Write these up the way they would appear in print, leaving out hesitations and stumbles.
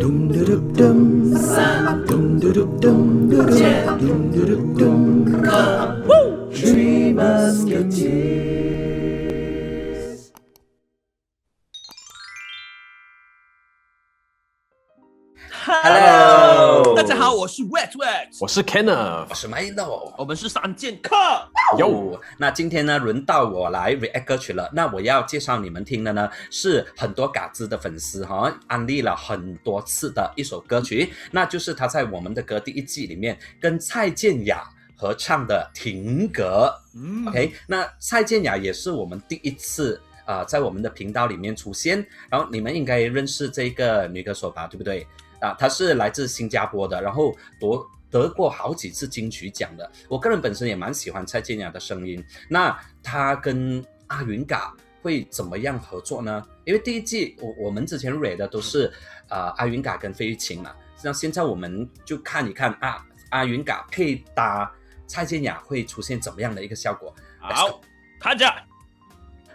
Three Musketeers。Hello， 大家好，我是 Wet， 我是 Kenneth， 我是 Milo。我们是三剑客。那今天呢，轮到我来 react 歌曲了。那我要介绍你们听的呢，是很多嘎吱的粉丝安利了很多次的一首歌曲，那就是他在我们的歌第一季里面跟蔡健雅合唱的《停格》。OK， 那蔡健雅也是我们第一次在我们的频道里面出现，然后你们应该认识这个女歌手吧，对不对？她是来自新加坡的，然后得过好几次金曲奖的。我个人本身也蛮喜欢蔡健雅的声音。那她跟阿云嘎会怎么样合作呢？因为第一季我们之前 read 的都是阿云嘎跟费玉清嘛，那现在我们就看一看阿云嘎配搭蔡健雅会出现怎么样的一个效果。好，看着。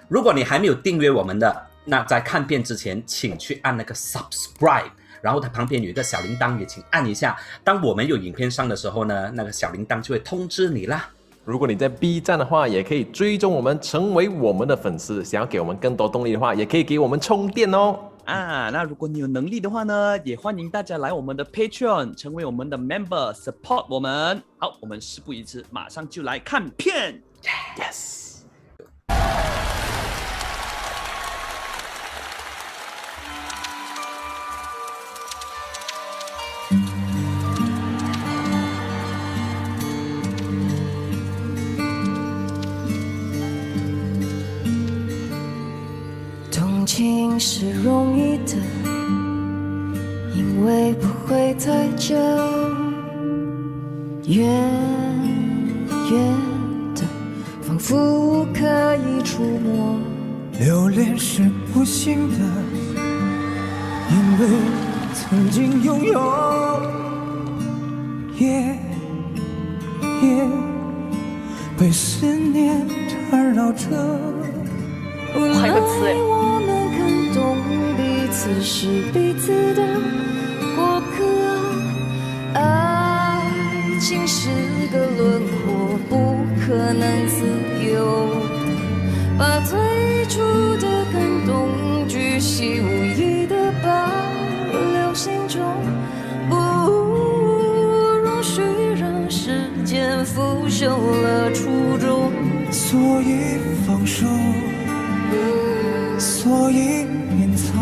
如果你还没有订阅我们的，那在看片之前请去按那个 subscribe， 然后它旁边有一个小铃铛也请按一下，当我们有影片上的时候呢，那个小铃铛就会通知你啦。如果你在 B 站的话，也可以追踪我们，成为我们的粉丝。想要给我们更多动力的话，也可以给我们充电哦。那如果你有能力的话呢，也欢迎大家来我们的 Patreon， 成为我们的 member， support 我们。好，我们事不宜迟，马上就来看片。Yes。动情是容易的，因为不会太久，远远的，仿佛可以触摸。留恋是不幸的，因为曾经拥有，也被思念缠绕着。还有个词我们更懂彼此是彼此的过客，爱情是个轮廓，不可能自由，把最初的感动巨细无遗的保留心中，不容许让时间腐朽了初衷，所以放手，所以隐藏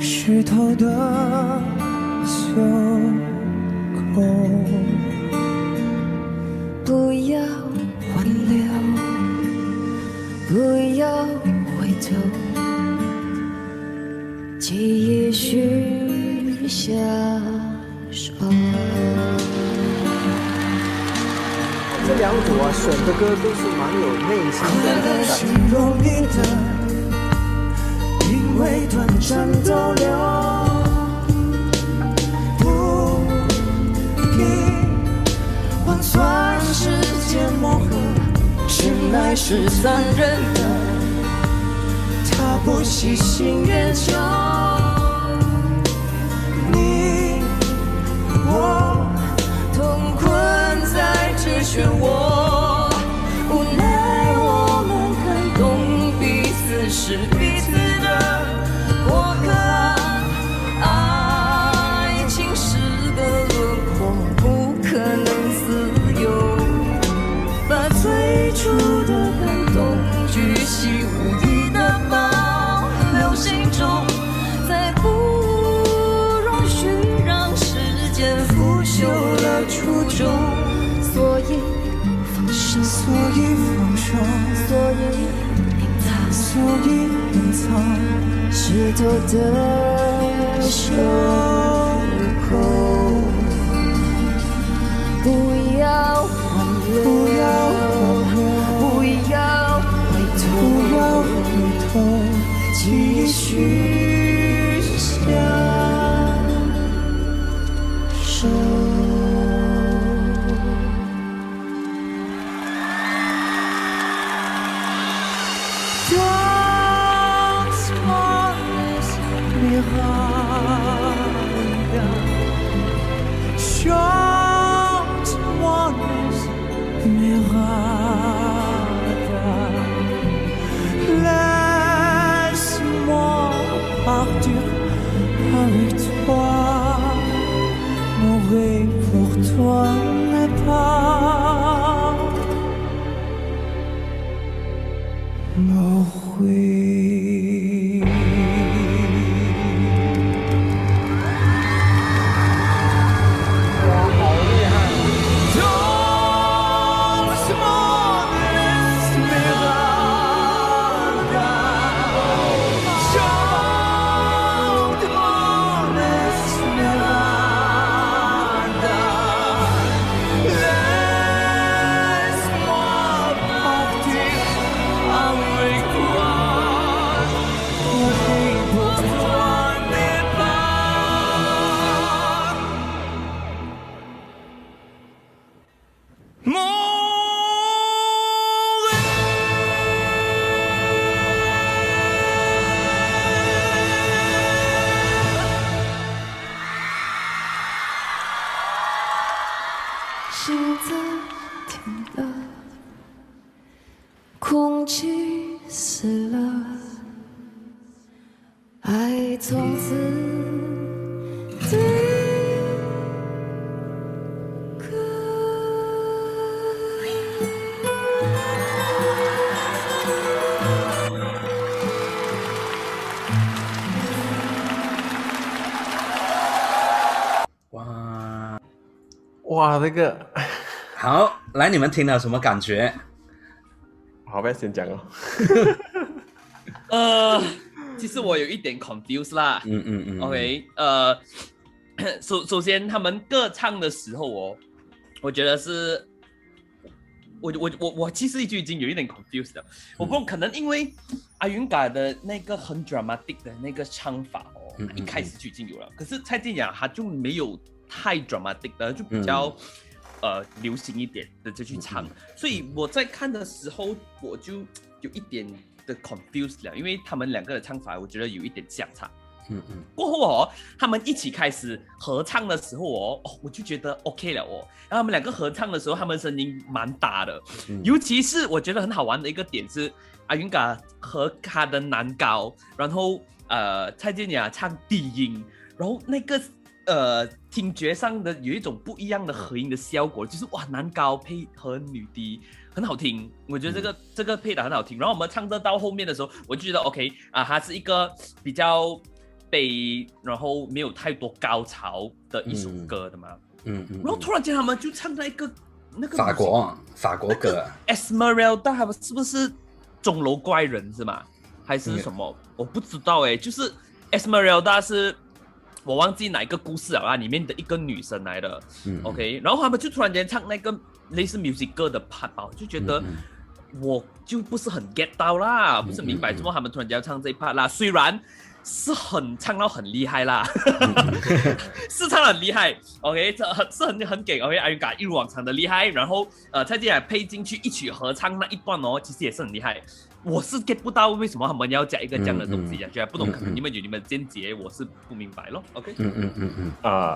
湿透的袖口，不要挽留，不要回头，记忆许下手。这两组选的歌都是蛮有内心的。是容易的，因为短暂逗留，不必换算时间磨合，真爱是残忍的，他不喜新厌旧，你我同困在这漩涡，无奈我们更懂彼此是彼此的过客，爱情是个轮廓，不可能自由，把最初的感动巨细无遗的保留心中，再不容许让时间腐朽了初衷，所以放手，所以放手，所以隐藏，所以隐藏湿透的袖口，不要挽留，不要不要回不要头，回头，继续下手。Dans ce monde, partir avec toi. Mourir pour toi n'est pas mourir.心在停了，空气死了，爱从此定格。哇，那个好，来，你们听了什么感觉？好，不要先讲其实我有一点 confused 啦。OK， 首先他们各唱的时候哦，我觉得是，我其实就已经有一点 confused 了。我不懂，可能因为阿云嘎的那个很 dramatic 的那个唱法哦，一开始就已经有了。可是蔡健雅她就没有太 dramatic 的，就比较流行一点的就去唱。所以我在看的时候，我就有一点的 confused 了，因为他们两个的唱法，我觉得有一点相差。过后哦，他们一起开始合唱的时候哦，我就觉得 OK 了哦。然后他们两个合唱的时候，他们声音蛮搭的，尤其是我觉得很好玩的一个点是，阿云嘎和他的男高，然后蔡健雅唱低音，然后那个听觉上的有一种不一样的合音的效果，就是哇，男高配合女低。很好听，我觉得这个配的很好听。然后我们唱得到后面的时候，我就觉得 OK 啊，它是一个比较悲，然后没有太多高潮的一首歌的嘛。然后突然间他们就唱到一个那个法国歌 Esmeralda， 他们是不是钟楼怪人是吗？还是什么？我不知道哎，就是 Esmeralda 是。我忘记哪一个故事啊，里面的一个女生来的，OK， 然后他们就突然间唱那个类似 music 歌的 part 吧，我就觉得我就不是很 get 到啦，不是明白怎么他们突然间要唱这一 part 啦，虽然是唱到很厉害啦，是唱得很厉害 ，OK， 是很给 OK， 阿云嘎一如往常的厉害，然后蔡健雅配进去一起合唱那一段哦，其实也是很厉害。我是 get 不到为什么他们要加一个这样的东西，觉得不懂，可能你们有你们的见解，我是不明白咯。OK，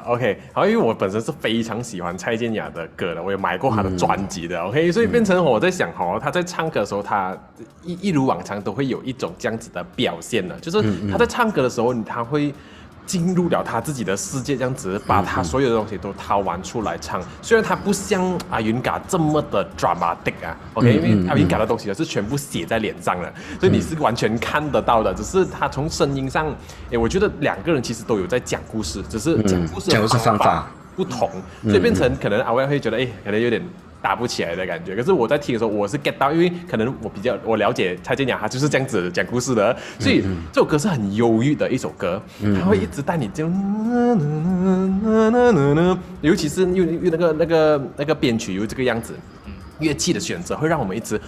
OK， 好，因为我本身是非常喜欢蔡健雅的歌的，我有买过她的专辑的 ，OK， 所以变成我在想她在唱歌的时候，她一如往常都会有一种这样子的表现的，就是她在唱歌的时候，她会进入了他自己的世界，这样子把他所有的东西都掏完出来唱。虽然他不像阿云嘎这么的 dramatic 啊 ，OK， 因为阿云嘎的东西是全部写在脸上的，所以你是完全看得到的。只是他从声音上，我觉得两个人其实都有在讲故事，只是讲故事的方法不同，所以变成可能阿威会觉得，可能有点打不起来的感觉。可是我在听的时候，我是 get 到，因为可能我了解蔡健雅，她就是这样子讲故事的，所以这首歌是很忧郁的一首歌，它会一直带你这样，尤其是因为那个编曲有这个样子。乐器的选择会让我们一直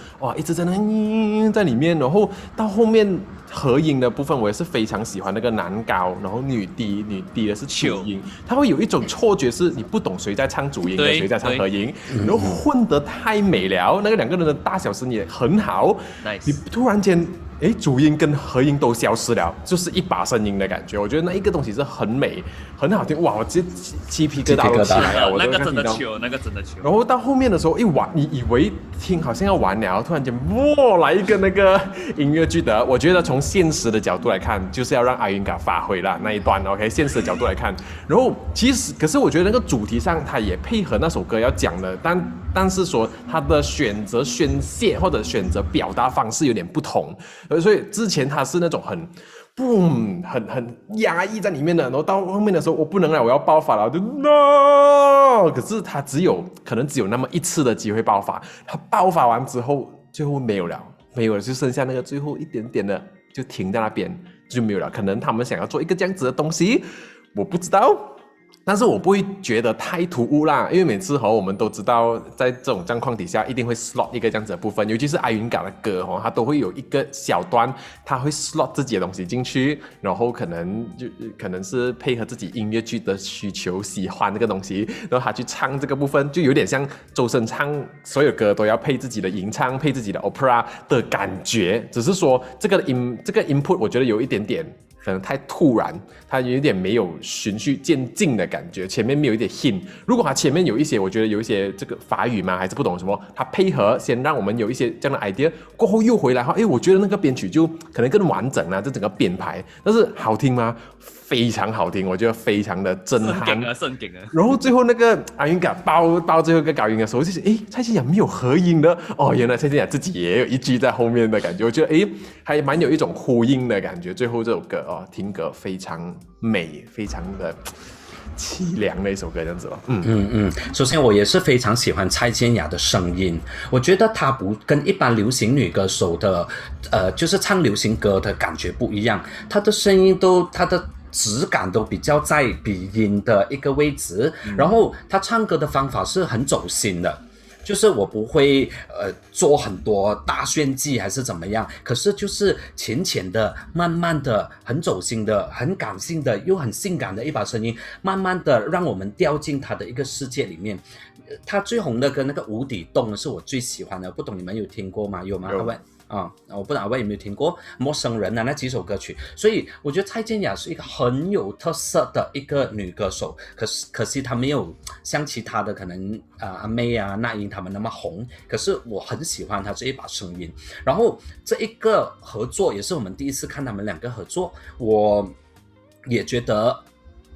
在那在里面，然后到后面合音的部分，我也是非常喜欢那个男高，然后女低的是主音，它会有一种错觉是你不懂谁在唱主音，谁在唱合音，然后混得太美了，那个两个人的大小声也很好，你突然间主音跟和音都消失了，就是一把声音的感觉。我觉得那一个东西是很美很好听，哇，我直接鸡皮疙瘩都起来了。那个真的球，那个真的球。然后到后面的时候一玩，你以为听好像要完了，突然间哇来一个那个音乐剧的。我觉得从现实的角度来看，就是要让阿云嘎发挥了那一段 OK， 现实的角度来看。然后其实可是我觉得那个主题上它也配合那首歌要讲的，但是说它的选择宣泄或者选择表达方式有点不同，所以之前它是那种很压抑在里面的，然后到后面的时候我不能了，我要爆发了，我就 no， 可是它可能只有那么一次的机会爆发，它爆发完之后最后没有了，就剩下那个最后一点点的就停在那边就没有了。可能他们想要做一个这样子的东西，我不知道。但是我不会觉得太突兀啦，因为每次我们都知道在这种状况底下一定会 slot 一个这样子的部分，尤其是阿云嘎的歌它都会有一个小段，他会 slot 自己的东西进去，然后可能是配合自己音乐剧的需求喜欢这个东西，然后他去唱这个部分，就有点像周深唱所有歌都要配自己的吟唱配自己的 opera 的感觉，只是说这个 input 我觉得有一点点可能太突然，它有一点没有循序渐进的感觉，前面没有一点 hint。如果它前面有一些，我觉得有一些这个法语吗？还是不懂什么，它配合先让我们有一些这样的 idea， 过后又回来哈，我觉得那个编曲就可能更完整了，这整个编排。但是好听吗？非常好听，我觉得非常的震撼，圣景啊！然后最后那个阿云嘎爆最后一个高音的时候，就是蔡健雅没有合音的哦，原来蔡健雅自己也有一句在后面的感觉，我觉得还蛮有一种呼应的感觉。最后这首歌听歌非常美，非常的凄凉的一首歌，这样子咯。首先我也是非常喜欢蔡健雅的声音，我觉得她不跟一般流行女歌手的就是唱流行歌的感觉不一样，她的声音她的质感都比较在鼻音的一个位置，然后她唱歌的方法是很走心的，就是我不会做很多大炫技还是怎么样，可是就是浅浅的慢慢的很走心的很感性的又很性感的一把声音，慢慢的让我们掉进她的一个世界里面。她最红的歌那个无底洞是我最喜欢的，不懂你们有听过吗？有吗？各位我不知道阿威有没有听过陌生人那几首歌曲。所以我觉得蔡健雅是一个很有特色的一个女歌手，可惜她没有像其他的可能阿妹那英他们那么红，可是我很喜欢她这一把声音。然后这一个合作也是我们第一次看他们两个合作，我也觉得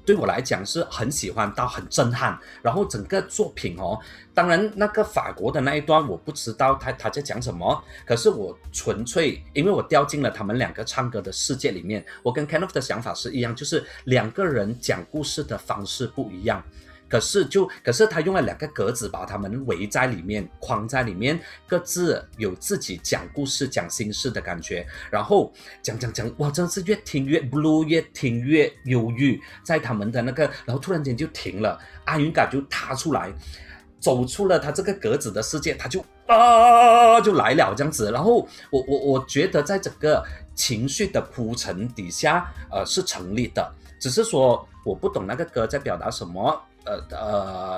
对我来讲是很喜欢到很震撼。然后整个作品当然那个法国的那一段我不知道他在讲什么，可是我纯粹因为我掉进了他们两个唱歌的世界里面。我跟 Kenneth 的想法是一样，就是两个人讲故事的方式不一样，可是他用了两个格子把他们围在里面框在里面，各自有自己讲故事讲心事的感觉，然后讲哇，真的是越听越 blue， 越听越忧郁，在他们的那个，然后突然间就停了，阿云嘎就踏出来走出了他这个格子的世界，他就就来了这样子。然后我觉得在整个情绪的铺陈底下是成立的，只是说我不懂那个歌在表达什么，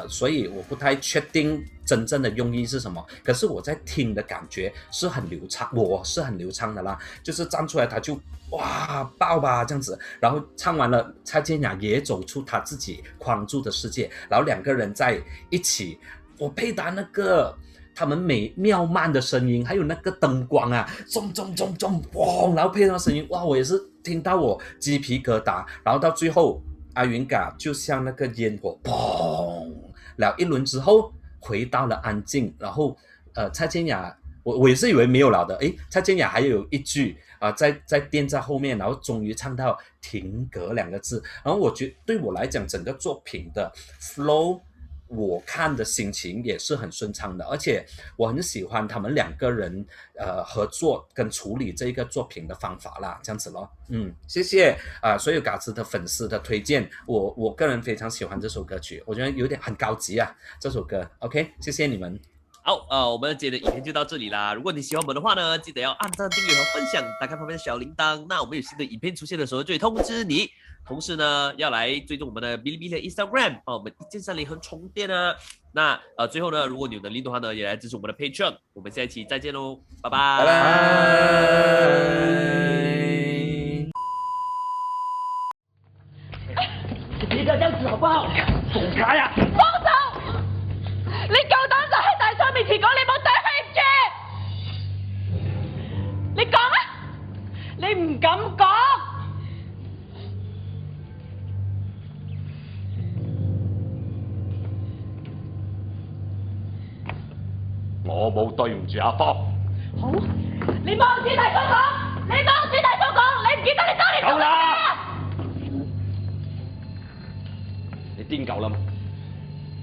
所以我不太确定真正的用意是什么。可是我在听的感觉是很流畅，我是很流畅的啦，就是站出来他就哇爆吧这样子，然后唱完了，蔡健雅也走出他自己框住的世界，然后两个人在一起，我配搭那个他们妙曼的声音，还有那个灯光中嘣，然后配上声音，哇，我也是听到我鸡皮疙瘩。然后到最后阿云嘎就像那个烟火砰了一轮之后回到了安静，然后蔡健雅我也是以为没有了的，蔡健雅还有一句在垫在后面，然后终于唱到停格两个字。然后我觉得对我来讲整个作品的 flow我看的心情也是很顺畅的，而且我很喜欢他们两个人合作跟处理这个作品的方法啦，这样子咯。谢谢所有嘎子的粉丝的推荐，我个人非常喜欢这首歌曲，我觉得有点很高级这首歌。OK， 谢谢你们。好，我们今天的影片就到这里啦。如果你喜欢我们的话呢，记得要按赞、订阅和分享，打开旁边的小铃铛。那我们有新的影片出现的时候就会通知你。同时呢，要来追踪我们的哔哩哔哩的 Instagram， 我们一键三连和充电啊。那最后呢，如果你有能力的话呢，也来支持我们的 Patreon。我们下一期再见喽，拜拜。拜拜。别这样子好不好？走开呀！放手！你夠膽就喺大嫂面前講你冇對佢唔住？你講啊！你唔敢講。我冇對唔住阿芳。好，你望住大嫂講，你望住大嫂講，你唔記得你當年做乜嘢啊？你癲夠啦嘛？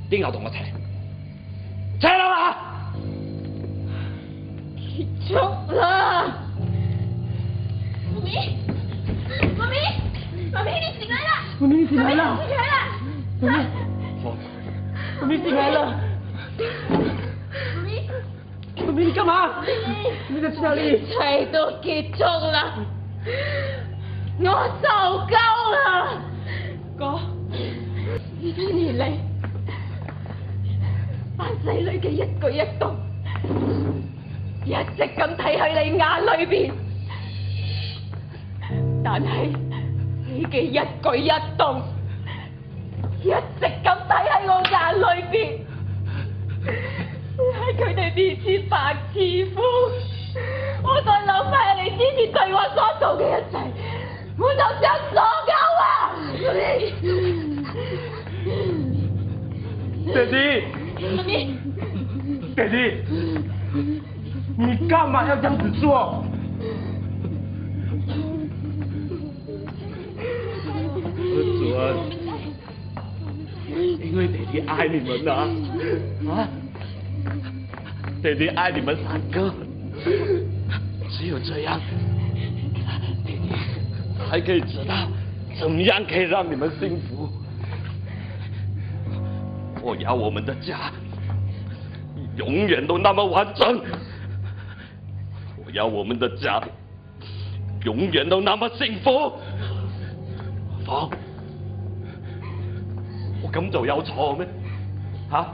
邊個同我扯？扯啦嘛！結束啦！媽咪，媽咪，媽咪，你醒來了！媽咪，你醒來了！媽咪，媽咪醒來了！媽咪，你幹嘛？你在去哪裡？一切都結束啦！我受夠啦！哥，呢幾年嚟，班仔女嘅一舉一動，一直咁睇喺你眼裏邊，但係你嘅一舉一動，一直咁睇喺我眼裏邊。喺佢哋面前白似乎，我再諗翻你之前對我所做嘅一切，我就想傻鳩啊！爹地，媽咪，爹地，你幹嘛要這樣子做？主啊，因為爹地愛你們啊！爹地愛你們三個，只有這樣，爹地才可以知道怎麼樣可以讓你們幸福。我要我們的家永遠都那麼完整，我要我們的家永遠都那麼幸福。芳，我咁做有錯咩？嚇？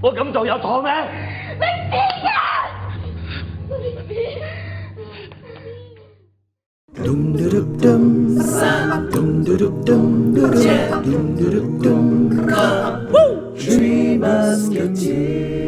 我咁做有錯咩？你癲啊！Dum dum dum dum dum dum dum dum dum dum. Three Musketeers.